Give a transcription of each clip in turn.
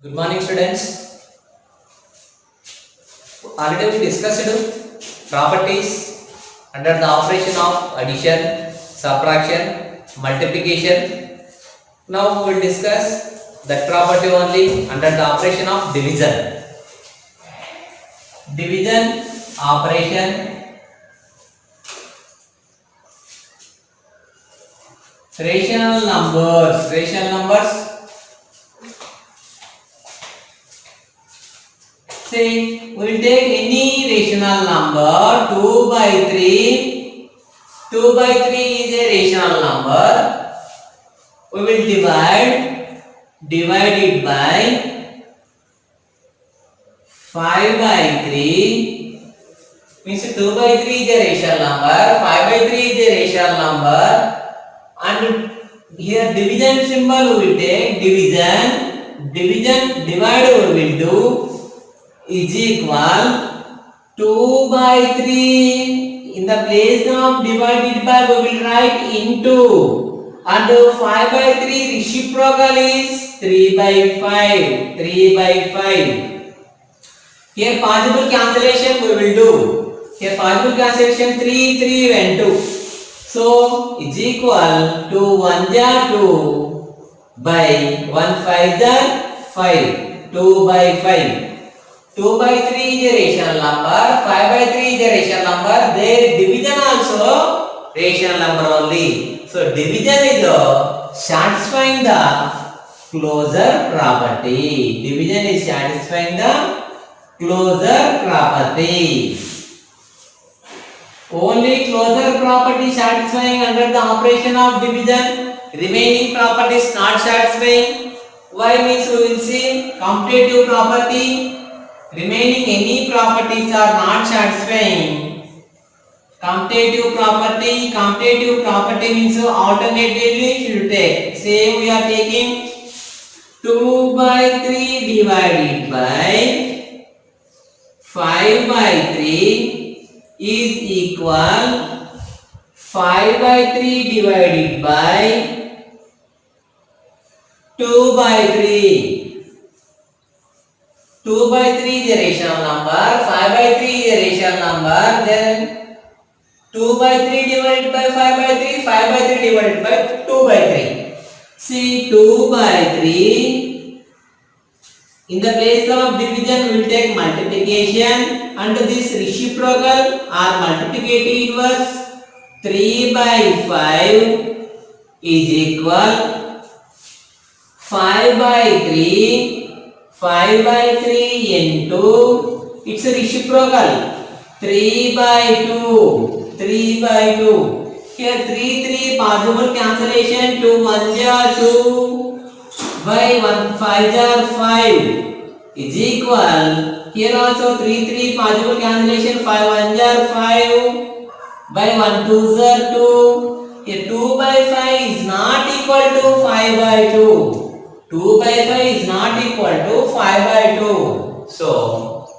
Good morning, students. Already we discussed properties under the operation of addition, subtraction, multiplication. Now we will discuss that property only under the operation of division. Division operation, rational numbers. Say we will take any rational number 2 by 3. 2 by 3 is a rational number. We will divide it by 5 by 3. Means 2 by 3 is a rational number, 5 by 3 is a rational number, and here division symbol we will take division divide we will do is equal 2 by 3. In the place of divided by we will write into, and 5 by 3 reciprocal is 3 by 5. 3 by 5. Here possible cancellation we will do. Here possible cancellation 3 and 2. So is equal to 1 ja 2 by 1 5 ja 5. 2 by 5. 2 by 3 is a rational number, 5 by 3 is a rational number, their division also rational number only. So division is satisfying the closure property. Division is satisfying the closure property. Only closure property satisfying under the operation of division. Remaining properties not satisfying. Why means we will see commutative property. Remaining any properties are not satisfying. Commutative property means alternatively should take. Say we are taking 2 by 3 divided by 5 by 3 is equal 5 by 3 divided by 2 by 3. 2 by 3 is a rational number, 5 by 3 is a rational number, then 2 by 3 divided by 5 by 3, 5 by 3 divided by 2 by 3. See 2 by 3, in the place of division we will take multiplication, and this reciprocal or multiplicative inverse 3 by 5 is equal 5 by 3. 5 by 3 into, it's a reciprocal, 3 by 2, 3 by 2. Here 3 possible cancellation, 2 1 ja 2 by 1 5 ja 5 is equal, here also 3 possible cancellation, 5 1 ja 5 by 1 2 ja 2. Here 2 by 5 is not equal to 5 by 2. 2 by 5 is not equal to 5 by 2. So,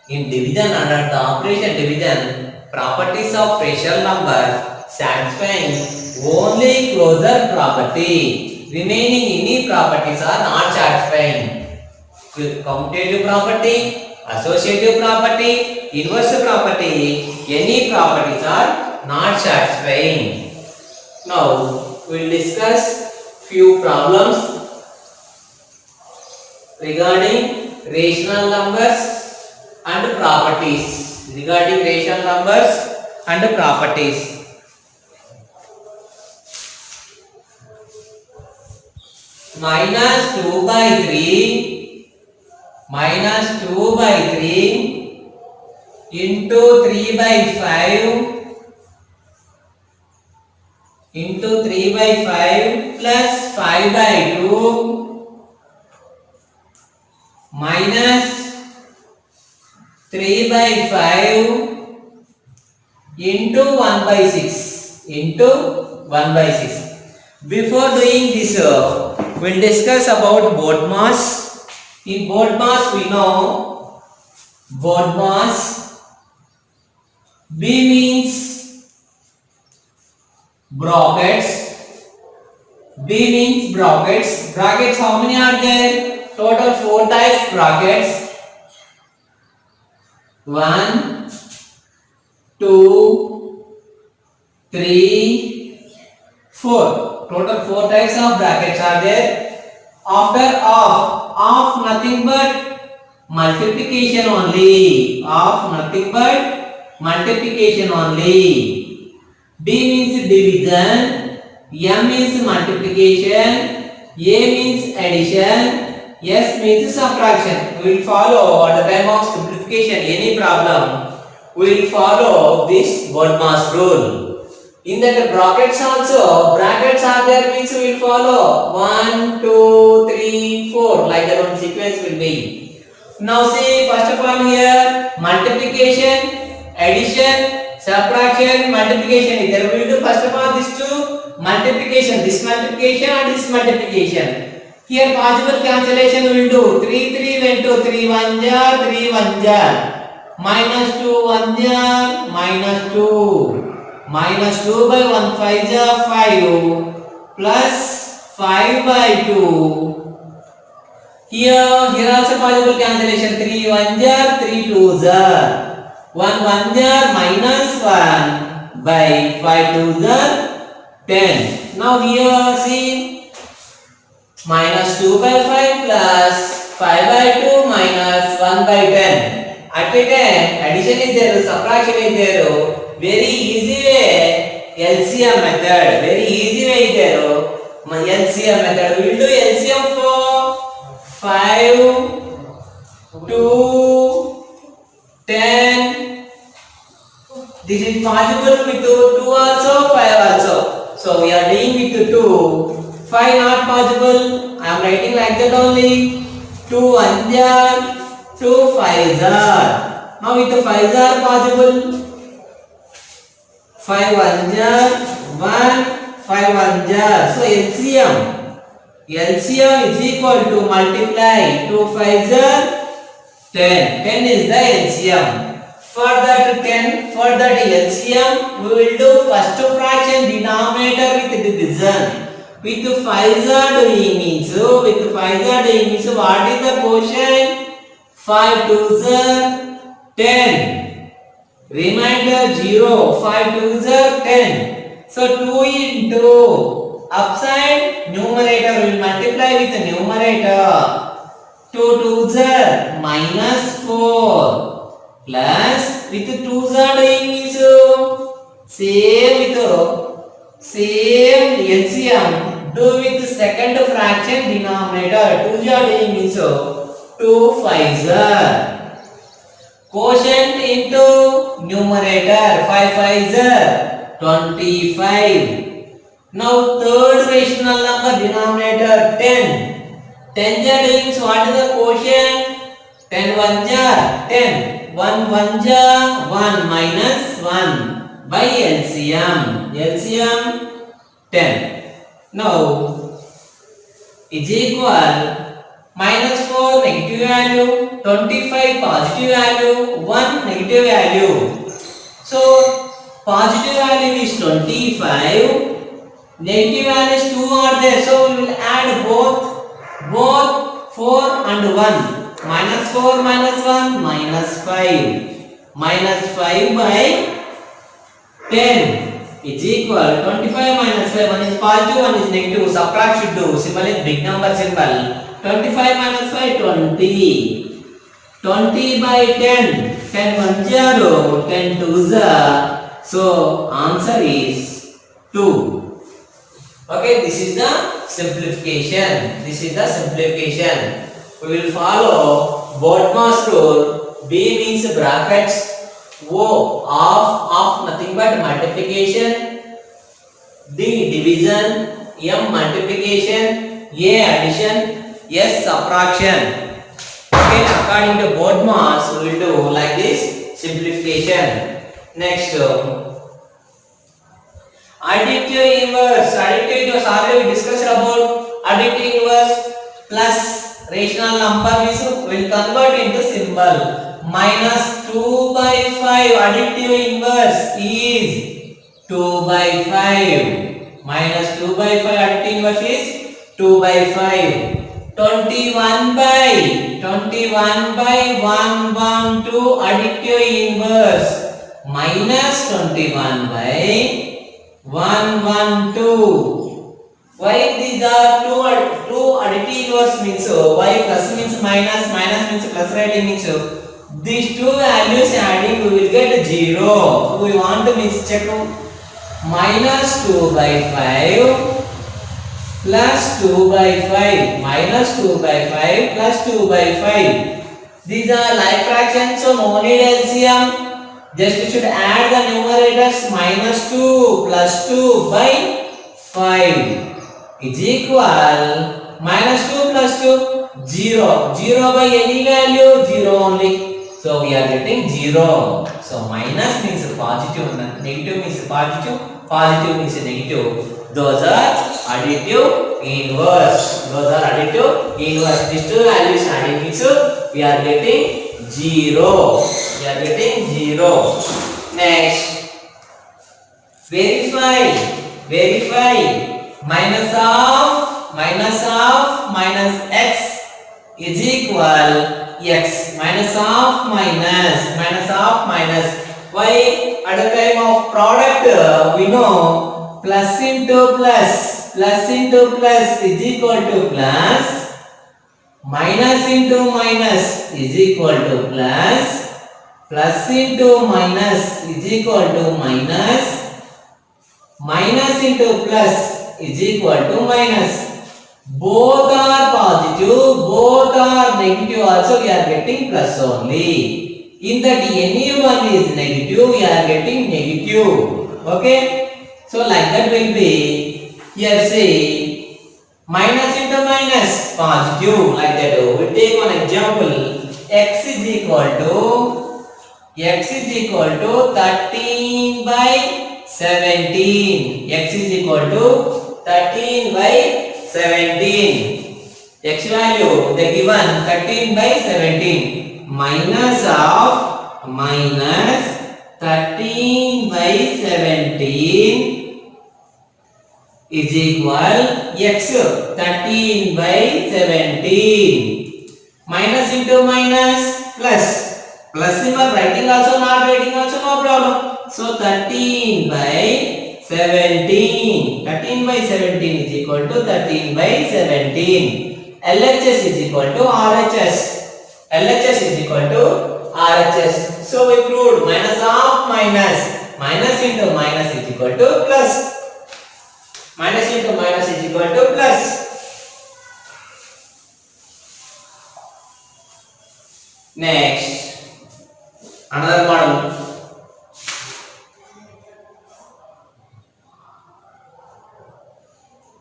in division under the operation division, properties of rational number satisfying only closure property. Remaining any properties are not satisfying. Commutative property, associative property, inverse property, any properties are not satisfying. Now, we will discuss few problems regarding rational numbers and properties. Regarding rational numbers and properties. Minus 2 by 3 into 3 by 5 plus 5 by 2 minus 3 by 5 into 1 by 6 Before doing this, we'll discuss about BODMAS. In BODMAS we know BODMAS, B means brackets. Brackets how many are there? total 4 types brackets. 1, 2, 3, 4. Total 4 types of brackets are there. After of nothing but multiplication only. Of nothing but multiplication only. D means division, M means multiplication, A means addition, S means subtraction. We will follow at the time of simplification any problem. We will follow this BODMAS rule. In that brackets also, brackets are there means we will follow 1, 2, 3, 4 like that one sequence will be. Now see first of all here multiplication, addition, subtraction, multiplication. There we will do first of all these two multiplication, this multiplication and this multiplication. Here possible cancellation we will do 3 3 went to 3 1 jar, 3 1 jar, minus 2 1 jar, minus 2. Minus 2 by 1 5 jar 5 plus 5 by 2. Here also possible cancellation 3 1 jar 3 2 jar 1 1 jar minus 1 by 5 2 jar 10. Now here see minus 2 by 5 plus 5 by 2 minus 1 by 10. At a time addition is there, subtraction is there. Very easy way LCM method. Very easy way is there. LCM method. We will do LCM for 5, 2, 10. This is possible with 2 also, 5 also. So we are doing with 2. 5 not possible. I am writing like that only. 2 1 jar, 2 5 jar. Now with 5 jar possible. 5 1 jar, 1, 5 1 jar. So LCM is equal to multiply 2 5 jar 10. 10 is the LCM. For that LCM we will do first fraction denominator with division. With 5 jar doing means what is the quotient? 5 2 jar 10. Remainder 0, 5 2s are 10. So 2 into upside numerator will multiply with the numerator. 2 2s are minus 4 plus with 2s are doing means same LCM do with second fraction denominator. 2s are doing means 2 5s are. Quotient into numerator 5 5 is 25. Now third rational number denominator 10. 10 is what is the quotient? 10 1 jar 10. 1 1 jar 1 minus 1 by LCM. LCM 10. Now is equal minus 4 negative value, 25 positive value, 1 negative value. So positive value is 25, negative value is 2 are there. So we will add both 4 and 1. Minus 4 minus 1 minus 5. Minus 5 by 10 is equal 25 minus 5. One is positive, one is negative. Subtract should do. Symbol is big number symbol. 25 minus 5 20. 20 by 10. 10 1 0. 10 2 0. So answer is 2. Okay, this is the simplification. We will follow BODMAS rule. B means brackets. O of nothing but multiplication. D division. M multiplication. A addition. S subtraction. Okay, according to BODMAS, we will do like this simplification. Next, additive inverse. Additive was already discussed about additive inverse plus rational number means will convert into symbol. Minus 2 by 5 additive inverse is 2 by 5. Minus 2 by 5 additive inverse is 2 by 5. 21 by 112 additive inverse minus 21 by 112. Why these are two additive inverse means why plus means minus, minus means plus, writing means these two values adding we will get 0. So we want to check minus 2 by 5 plus 2 by 5 minus 2 by 5 plus 2 by 5. These are like fractions, so no need LCM. Just you should add the numerators minus 2 plus 2 by 5 is equal minus 2 plus 2 0. 0 by any value 0 only. So we are getting 0. So minus means positive, negative means positive, positive means negative. Those are additive inverse. Those are additive inverse. These two values adding means we are getting 0. We are getting 0. Next, verify. Verify. Minus of minus x is equal x. Minus of minus. Why? At the time of product we know plus into plus is equal to plus, minus into minus is equal to plus, plus into minus is equal to minus, minus into plus is equal to minus. Both are positive, both are negative also we are getting plus only. In that any one is negative, we are getting negative. Okay? So like that will be, here say minus into minus positive, like that. We take one example. X is equal to 13 by 17. X is equal to 13 by 17. X value they given 13 by 17. Minus of minus 13 by 17 is equal x 13 by 17. Minus into minus plus. Plus symbol writing also, not writing also, no problem. So 13 by 17. 13 by 17 is equal to 13 by 17. LHS is equal to RHS. LHS is equal to RHS. So we proved minus of minus. Minus into minus is equal to plus. Minus into minus is equal to plus. Next, another model.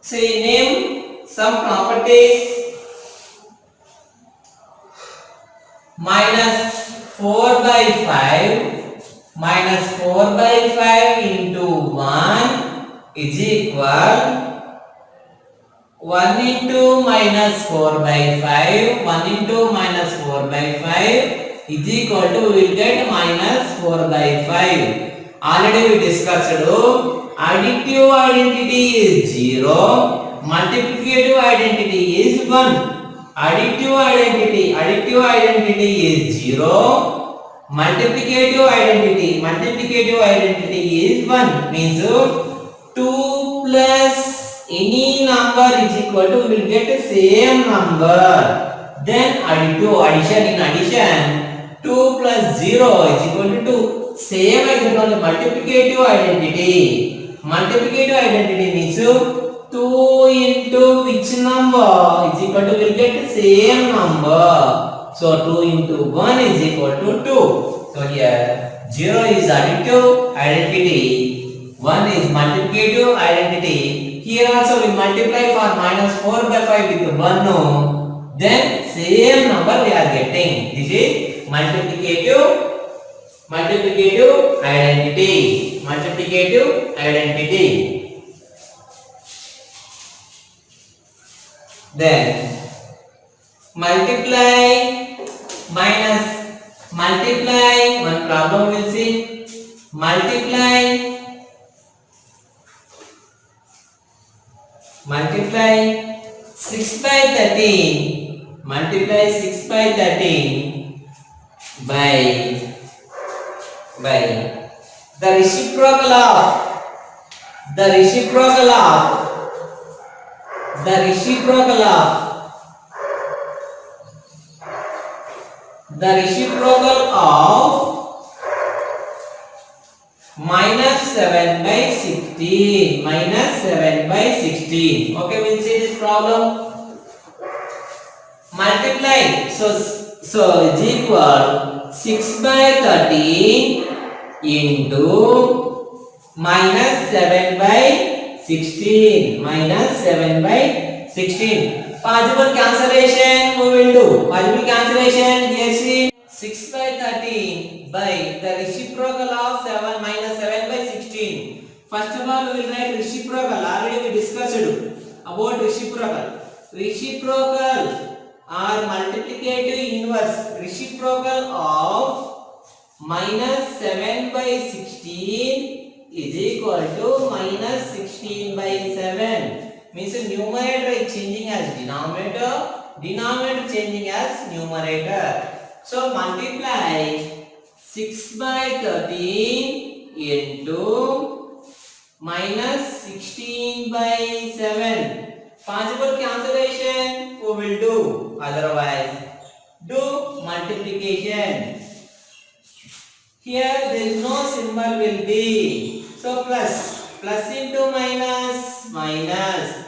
See, name some properties. Minus 4 by 5 into 1 is equal 1 into minus 4 by 5. 1 into minus 4 by 5 is equal to, we will get minus 4 by 5. Already we discussed additive identity is 0, multiplicative identity is 1. Additive identity is 0, multiplicative identity is 1. Means 2 plus any number is equal to, we will get the same number. Then addition, in addition 2 plus 0 is equal to 2. Same as the multiplicative identity. Multiplicative identity means 2 into which number is equal to, we will get the same number. So 2 into 1 is equal to 2. So here 0 is additive identity, 1 is multiplicative identity. Here also we multiply for minus 4 by 5 with 1. Then same number we are getting. This is multiplicative identity. Multiplicative identity. Then multiply minus multiply, one problem we will see. Multiply 6 6 by 13 multiply 6 by 13 by the reciprocal of the reciprocal of the reciprocal of the reciprocal of minus 7 by 16 minus 7 by 16. Okay, we'll see this problem. Multiply, so is equal 6 by 13 into minus 7 by 16 minus 7 by 16. Possible cancellation we will do. Possible cancellation, here see 6 by 13 by the reciprocal of 7 minus 7 by 16. First of all we will write reciprocal. Already we discussed about reciprocal. Reciprocal or multiplicative inverse. Reciprocal of minus 7 by 16 is equal to minus 16 by 7. Means the numerator is changing as denominator, denominator changing as numerator. So multiply 6 by 13 into minus 16 by 7. Possible cancellation we will do, otherwise do multiplication. Here there is no symbol will be, so plus into minus minus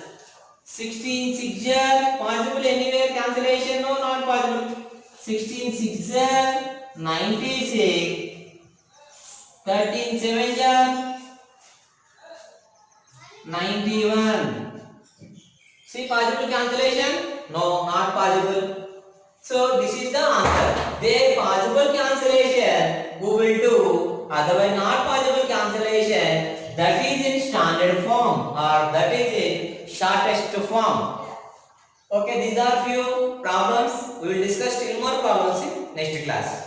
16 6 possible anywhere cancellation, no, not possible. 16 6 96, 13 7 91. See possible cancellation? No, not possible. So this is the answer. There possible cancellation we will do, otherwise not possible cancellation, that is in standard form or that is in shortest form. Okay, these are few problems. We will discuss still more problems in next class.